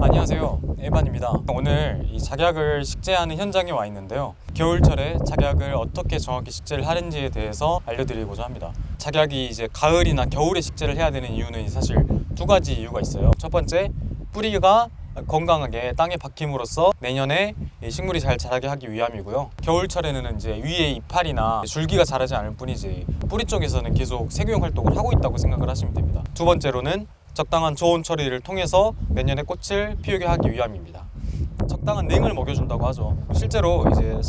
안녕하세요, 에반입니다. 오늘 이 작약을 식재하는 현장에 와 있는데요, 겨울철에 작약을 어떻게 정확히 식재를 하는지에 대해서 알려드리고자 합니다. 작약이 이제 가을이나 겨울에 식재를 해야 되는 이유는 사실 두 가지 이유가 있어요. 첫 번째, 뿌리가 건강하게 땅에 박힘으로써 내년에 식물이 잘 자라게 하기 위함이고요. 겨울철에는 이제 위에 이파리나 줄기가 자라지 않을 뿐이지 뿌리 쪽에서는 계속 세균 활동을 하고 있다고 생각을 하시면 됩니다. 두 번째로는 적당한 저온 처리를 통해서 내년에 꽃을 피우게 하기 위함입니다. 적당한 냉을 먹여준다고 하죠. 실제로 이제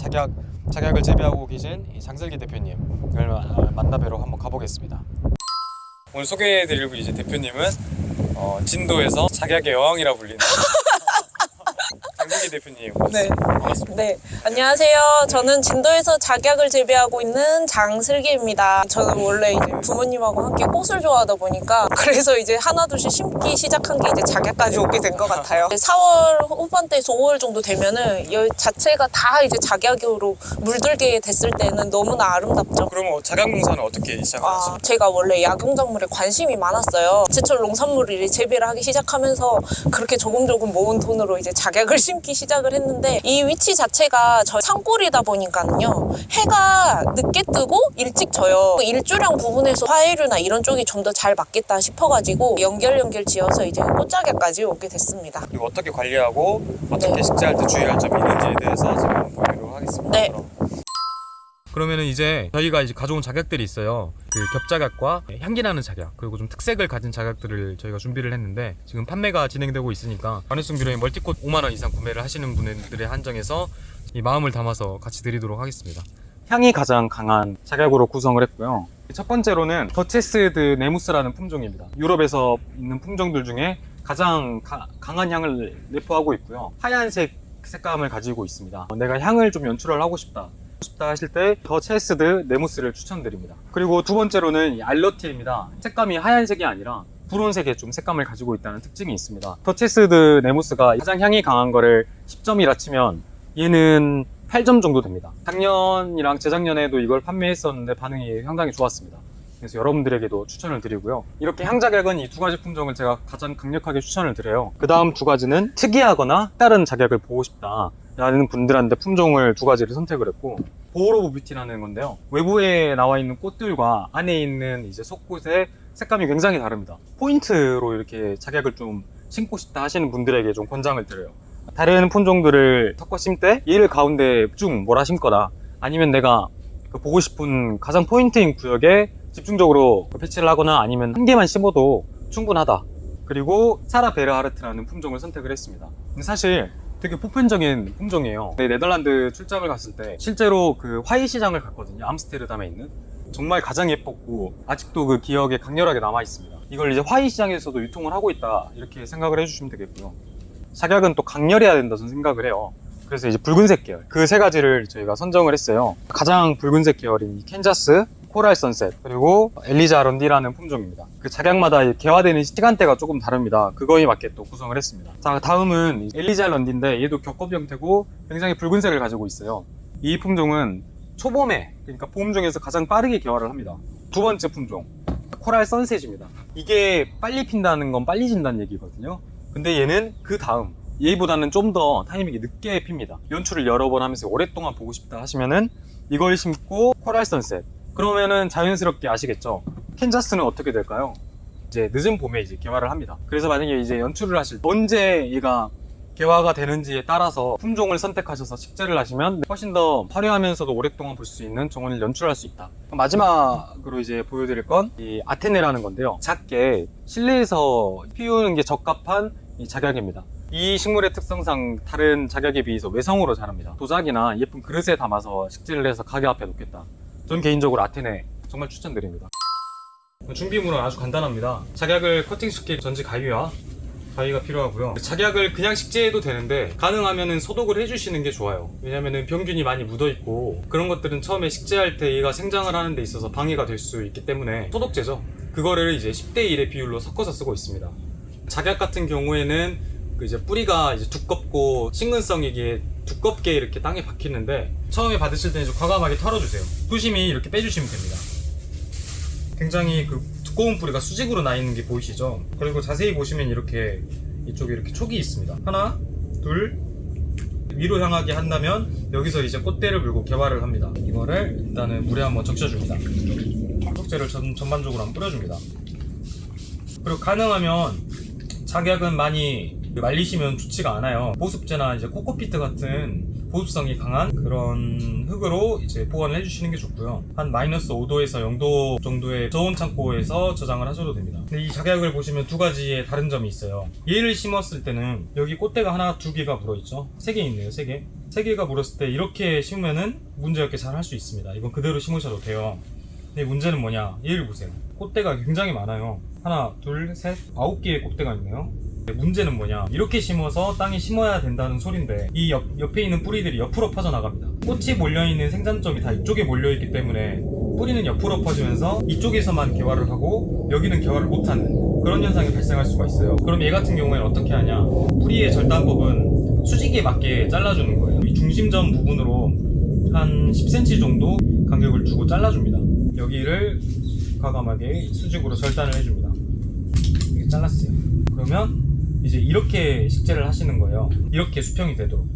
작약을 재배하고 계신 이 장슬기 대표님을 만나뵈러 한번 가보겠습니다. 오늘 소개해드릴 이제 대표님은 진도에서 작약의 여왕이라 불리는 장슬기 대표님. 네. 반갑습니다. 네, 안녕하세요. 저는 진도에서 작약을 재배하고 있는 장슬기입니다. 저는 원래 이제 부모님하고 함께 꽃을 좋아하다 보니까 그래서 이제 하나둘씩 심기 시작한 게 이제 작약까지 오게 된 것 같아요. 4월 후반대에서 5월 정도 되면은 이 자체가 다 이제 작약으로 물들게 됐을 때는 너무나 아름답죠. 그러면 작약 농사는 어떻게 시작하셨어요? 제가 원래 약용작물에 관심이 많았어요. 제철 농산물을 재배를 하기 시작하면서 그렇게 조금 모은 돈으로 이제 작약을 심기 시작을 했는데, 이 위치 자체가 저 산골이다 보니까는요, 해가 늦게 뜨고 일찍 져요. 일조량 부분에서 화해류나 이런 쪽이 좀 더 잘 맞겠다 싶어가지고 연결 지어서 이제 꽃작약까지 오게 됐습니다. 그리고 어떻게 관리하고 어떻게 네. 식재할 때 주의할 점이 있는지에 대해서 지금 보여드리도록 하겠습니다. 네. 그러면은 이제 저희가 이제 가져온 작약들이 있어요. 그 겹작약과 향기나는 작약, 그리고 좀 특색을 가진 작약들을 저희가 준비를 했는데, 지금 판매가 진행되고 있으니까 관해송 뷰러의 멀티꽃 5만원 이상 구매를 하시는 분들에 한정해서 이 마음을 담아서 같이 드리도록 하겠습니다. 향이 가장 강한 작약으로 구성을 했고요. 첫 번째로는 더체스드 네무스라는 품종입니다. 유럽에서 있는 품종들 중에 가장 강한 향을 내포하고 있고요. 하얀색 색감을 가지고 있습니다. 내가 향을 좀 연출을 하고 싶다 하실 때 더체스드 네무스를 추천드립니다. 그리고 두 번째로는 알러티입니다. 색감이 하얀색이 아니라 푸른색의 좀 색감을 가지고 있다는 특징이 있습니다. 더체스드 네무스가 가장 향이 강한 거를 10점이라 치면 얘는 8점 정도 됩니다. 작년이랑 재작년에도 이걸 판매했었는데 반응이 상당히 좋았습니다. 그래서 여러분들에게도 추천을 드리고요. 이렇게 향작약은 이 두 가지 품종을 제가 가장 강력하게 추천을 드려요. 그 다음 두 가지는 특이하거나 다른 작약을 보고 싶다 라는 분들한테 품종을 두 가지를 선택을 했고, 보홀 오브 뷰티라는 건데요, 외부에 나와 있는 꽃들과 안에 있는 이제 속꽃의 색감이 굉장히 다릅니다. 포인트로 이렇게 작약을 좀 심고 싶다 하시는 분들에게 좀 권장을 드려요. 다른 품종들을 섞어 심때 얘를 가운데 쭉 몰아 심거나, 아니면 내가 보고 싶은 가장 포인트인 구역에 집중적으로 배치를 하거나, 아니면 한 개만 심어도 충분하다. 그리고 사라 베르하르트라는 품종을 선택을 했습니다. 근데 사실 되게 보편적인 품종이에요. 네덜란드 출장을 갔을 때 실제로 그 화이 시장을 갔거든요. 암스테르담에 있는. 정말 가장 예뻤고 아직도 그 기억에 강렬하게 남아 있습니다. 이걸 이제 화이 시장에서도 유통을 하고 있다, 이렇게 생각을 해주시면 되겠고요. 작약은 또 강렬해야 된다 저는 생각을 해요. 그래서 이제 붉은색 계열, 그 세 가지를 저희가 선정을 했어요. 가장 붉은색 계열인 캔자스, 코랄 선셋, 그리고 엘리자 런디라는 품종입니다. 그 작약마다 개화되는 시간대가 조금 다릅니다. 그거에 맞게 또 구성을 했습니다. 자, 다음은 엘리자 런디인데 얘도 겹겹 형태고 굉장히 붉은색을 가지고 있어요. 이 품종은 초봄에, 그러니까 봄 중에서 가장 빠르게 개화를 합니다. 두 번째 품종, 코랄 선셋입니다. 이게 빨리 핀다는 건 빨리 진다는 얘기거든요. 근데 얘는 그 다음, 얘보다는 좀 더 타이밍이 늦게 핍니다. 연출을 여러 번 하면서 오랫동안 보고 싶다 하시면은 이걸 심고 코랄 선셋, 그러면은 자연스럽게 아시겠죠? 캔자스는 어떻게 될까요? 이제 늦은 봄에 이제 개화를 합니다. 그래서 만약에 이제 연출을 하실 때 언제 얘가 개화가 되는지에 따라서 품종을 선택하셔서 식재를 하시면 훨씬 더 화려하면서도 오랫동안 볼 수 있는 종을 연출할 수 있다. 마지막으로 이제 보여드릴 건 이 아테네라는 건데요, 작게 실내에서 피우는 게 적합한 이 작약입니다. 이 식물의 특성상 다른 작약에 비해서 외성으로 자랍니다. 도자기나 예쁜 그릇에 담아서 식재를 해서 가게 앞에 놓겠다. 전 개인적으로 아테네 정말 추천드립니다. 준비물은 아주 간단합니다. 작약을 커팅시킬 전지 가위가 필요하고요. 작약을 그냥 식재해도 되는데 가능하면 소독을 해주시는 게 좋아요. 왜냐면 병균이 많이 묻어있고 그런 것들은 처음에 식재할 때 얘가 생장을 하는 데 있어서 방해가 될 수 있기 때문에 소독제죠. 그거를 이제 10대 1의 비율로 섞어서 쓰고 있습니다. 작약 같은 경우에는 이제 뿌리가 이제 두껍고 식근성이기에 두껍게 이렇게 땅에 박히는데, 처음에 받으실 때는 좀 과감하게 털어주세요. 조심히 이렇게 빼주시면 됩니다. 굉장히 그 두꺼운 뿌리가 수직으로 나 있는 게 보이시죠? 그리고 자세히 보시면 이렇게 이쪽에 이렇게 촉이 있습니다. 하나, 둘, 위로 향하게 한다면 여기서 이제 꽃대를 물고 개화를 합니다. 이거를 일단은 물에 한번 적셔줍니다. 석재를 전반적으로 한번 뿌려줍니다. 그리고 가능하면 작약은 많이 말리시면 좋지가 않아요. 보습제나 이제 코코피트 같은 보습성이 강한 그런 흙으로 이제 보관을 해주시는 게 좋고요. 한 마이너스 5도에서 0도 정도의 저온 창고에서 저장을 하셔도 됩니다. 근데 이 작약을 보시면 두 가지의 다른 점이 있어요. 얘를 심었을 때는 여기 꽃대가 하나, 두 개가 물어있죠. 3개 있네요, 3개. 3개가 물었을 때 이렇게 심으면은 문제없게 잘 할 수 있습니다. 이건 그대로 심으셔도 돼요. 근데 문제는 뭐냐? 얘를 보세요. 꽃대가 굉장히 많아요. 하나, 둘, 셋, 9개의 꽃대가 있네요. 문제는 뭐냐, 이렇게 심어서 땅에 심어야 된다는 소린데 이 옆에 있는 뿌리들이 옆으로 퍼져나갑니다. 꽃이 몰려있는 생장점이 다 이쪽에 몰려있기 때문에 뿌리는 옆으로 퍼지면서 이쪽에서만 개화를 하고 여기는 개화를 못하는 그런 현상이 발생할 수가 있어요. 그럼 얘 같은 경우에는 어떻게 하냐, 뿌리의 절단법은 수직에 맞게 잘라주는 거예요. 이 중심점 부분으로 한 10cm 정도 간격을 주고 잘라줍니다. 여기를 과감하게 수직으로 절단을 해줍니다. 이렇게 잘랐어요. 그러면 이제 이렇게 식재를 하시는 거예요. 이렇게 수평이 되도록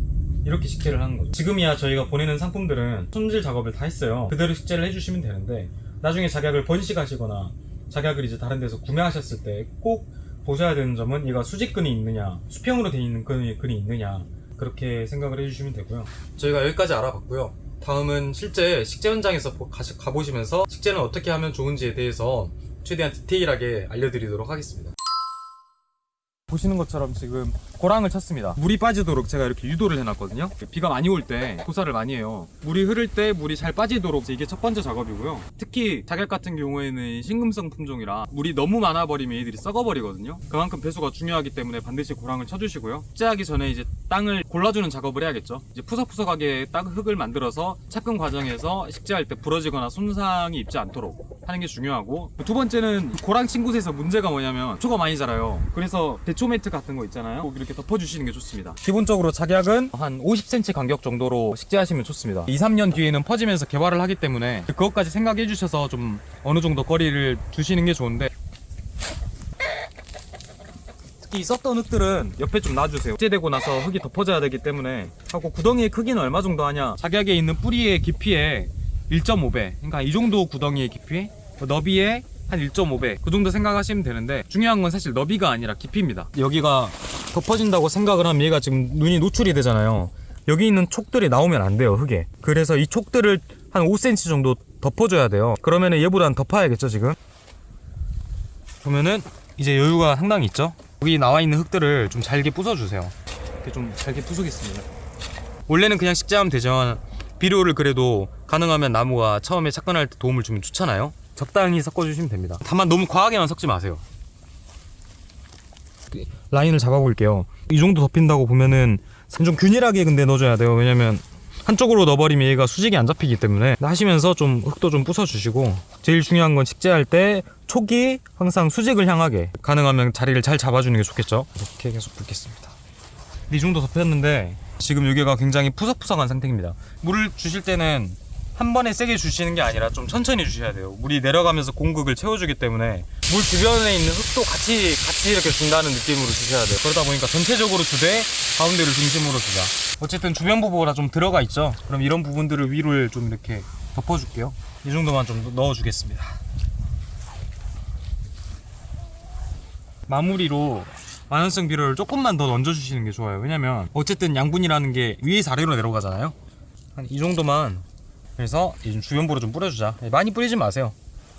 이렇게 식재를 하는 거죠. 지금이야 저희가 보내는 상품들은 손질 작업을 다 했어요. 그대로 식재를 해주시면 되는데 나중에 작약을 번식하시거나 작약을 이제 다른 데서 구매하셨을 때 꼭 보셔야 되는 점은 얘가 수직근이 있느냐, 수평으로 되어 있는 근이 있느냐, 그렇게 생각을 해주시면 되고요. 저희가 여기까지 알아봤고요. 다음은 실제 식재 현장에서 가보시면서 식재는 어떻게 하면 좋은지에 대해서 최대한 디테일하게 알려드리도록 하겠습니다. 보시는 것처럼 지금 고랑을 쳤습니다. 물이 빠지도록 제가 이렇게 유도를 해놨거든요. 비가 많이 올 때 고사를 많이 해요. 물이 흐를 때 물이 잘 빠지도록 이게 첫 번째 작업이고요. 특히 작약 같은 경우에는 신금성 품종이라 물이 너무 많아 버리면 얘들이 썩어버리거든요. 그만큼 배수가 중요하기 때문에 반드시 고랑을 쳐주시고요. 식재하기 전에 이제 땅을 골라주는 작업을 해야겠죠. 이제 푸석푸석하게 땅 흙을 만들어서 착근 과정에서 식재할 때 부러지거나 손상이 입지 않도록 하는 게 중요하고, 두 번째는 고랑 친 곳에서 문제가 뭐냐면 초가 많이 자라요. 그래서 대초 매트 같은 거 있잖아요. 꼭 이렇게 덮어주시는 게 좋습니다. 기본적으로 작약은 한 50cm 간격 정도로 식재하시면 좋습니다. 2-3년 뒤에는 퍼지면서 개화를 하기 때문에 그것까지 생각해 주셔서 좀 어느 정도 거리를 두시는 게 좋은데, 특히 썼던 흙들은 옆에 좀 놔주세요. 식재되고 나서 흙이 덮어져야 되기 때문에 하고, 구덩이의 크기는 얼마 정도 하냐, 작약에 있는 뿌리의 깊이의 1.5배, 그러니까 이 정도 구덩이의 깊이, 너비의 한 1.5배 그 정도 생각하시면 되는데, 중요한 건 사실 너비가 아니라 깊이입니다. 여기가 덮어진다고 생각을 하면 얘가 지금 눈이 노출이 되잖아요. 여기 있는 촉들이 나오면 안 돼요, 흙에. 그래서 이 촉들을 한 5cm 정도 덮어줘야 돼요. 그러면은 얘보다는 덮어야겠죠. 지금 보면은 이제 여유가 상당히 있죠. 여기 나와 있는 흙들을 좀 잘게 부숴주세요. 이렇게 좀 잘게 부수겠습니다. 원래는 그냥 식재하면 되지만 비료를 그래도 가능하면 나무가 처음에 착근할 때 도움을 주면 좋잖아요. 적당히 섞어주시면 됩니다. 다만 너무 과하게만 섞지 마세요. 라인을 잡아볼게요. 이 정도 덮인다고 보면은 좀 균일하게 근데 넣어줘야 돼요. 왜냐면 한쪽으로 넣어버리면 얘가 수직이 안 잡히기 때문에. 하시면서 좀 흙도 좀 부숴주시고, 제일 중요한 건 식재할 때 촉이 항상 수직을 향하게, 가능하면 자리를 잘 잡아주는 게 좋겠죠. 이렇게 계속 붓겠습니다. 이 정도 덮였는데 지금 여기가 굉장히 푸석푸석한 상태입니다. 물을 주실 때는 한 번에 세게 주시는 게 아니라 좀 천천히 주셔야 돼요. 물이 내려가면서 공극을 채워주기 때문에 물 주변에 있는 흙도 같이 이렇게 준다는 느낌으로 주셔야 돼요. 그러다 보니까 전체적으로 주되 가운데를 중심으로 주자. 어쨌든 주변 부분보다 좀 들어가 있죠. 그럼 이런 부분들을 위를 좀 이렇게 덮어줄게요. 이 정도만 좀 넣어주겠습니다. 마무리로 만원성 비료를 조금만 더 얹어주시는 게 좋아요. 왜냐면 어쨌든 양분이라는 게 위에서 아래로 내려가잖아요. 한 이 정도만. 그래서 좀 주변부로 좀 뿌려주자. 많이 뿌리지 마세요.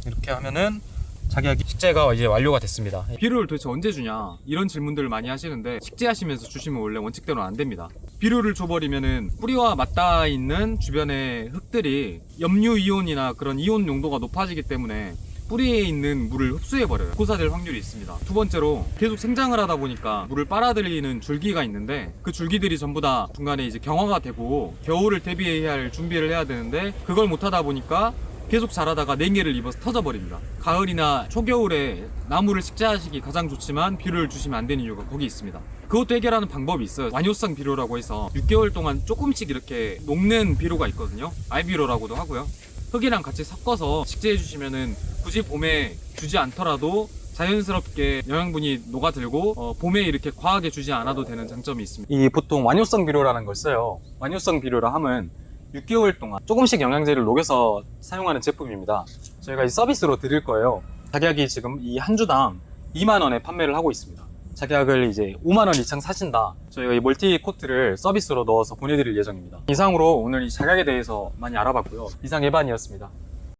이렇게 하면은 작약이 식재가 이제 완료가 됐습니다. 비료를 도대체 언제 주냐, 이런 질문들을 많이 하시는데, 식재하시면서 주시면 원래 원칙대로는 안 됩니다. 비료를 줘버리면은 뿌리와 맞닿아 있는 주변의 흙들이 염류이온이나 그런 이온 용도가 높아지기 때문에 뿌리에 있는 물을 흡수해버려요. 고사될 확률이 있습니다. 두 번째로 계속 생장을 하다 보니까 물을 빨아들이는 줄기가 있는데, 그 줄기들이 전부 다 중간에 이제 경화가 되고 겨울을 대비해야 할 준비를 해야 되는데, 그걸 못하다 보니까 계속 자라다가 냉해를 입어서 터져버립니다. 가을이나 초겨울에 나무를 식재하시기 가장 좋지만 비료를 주시면 안 되는 이유가 거기 있습니다. 그것도 해결하는 방법이 있어요. 완효성 비료라고 해서 6개월 동안 조금씩 이렇게 녹는 비료가 있거든요. 알비료라고도 하고요. 흙이랑 같이 섞어서 식재해 주시면은 굳이 봄에 주지 않더라도 자연스럽게 영양분이 녹아들고 봄에 이렇게 과하게 주지 않아도 되는 장점이 있습니다. 이 보통 완효성 비료라는 걸 써요. 완효성 비료라 함은 6개월 동안 조금씩 영양제를 녹여서 사용하는 제품입니다. 저희가 이 서비스로 드릴 거예요. 작약이 지금 이 한 주당 2만 원에 판매를 하고 있습니다. 작약을 이제 5만 원 이상 사신다, 저희가 이 멀티 코트를 서비스로 넣어서 보내드릴 예정입니다. 이상으로 오늘 이 작약에 대해서 많이 알아봤고요. 이상 예반이었습니다.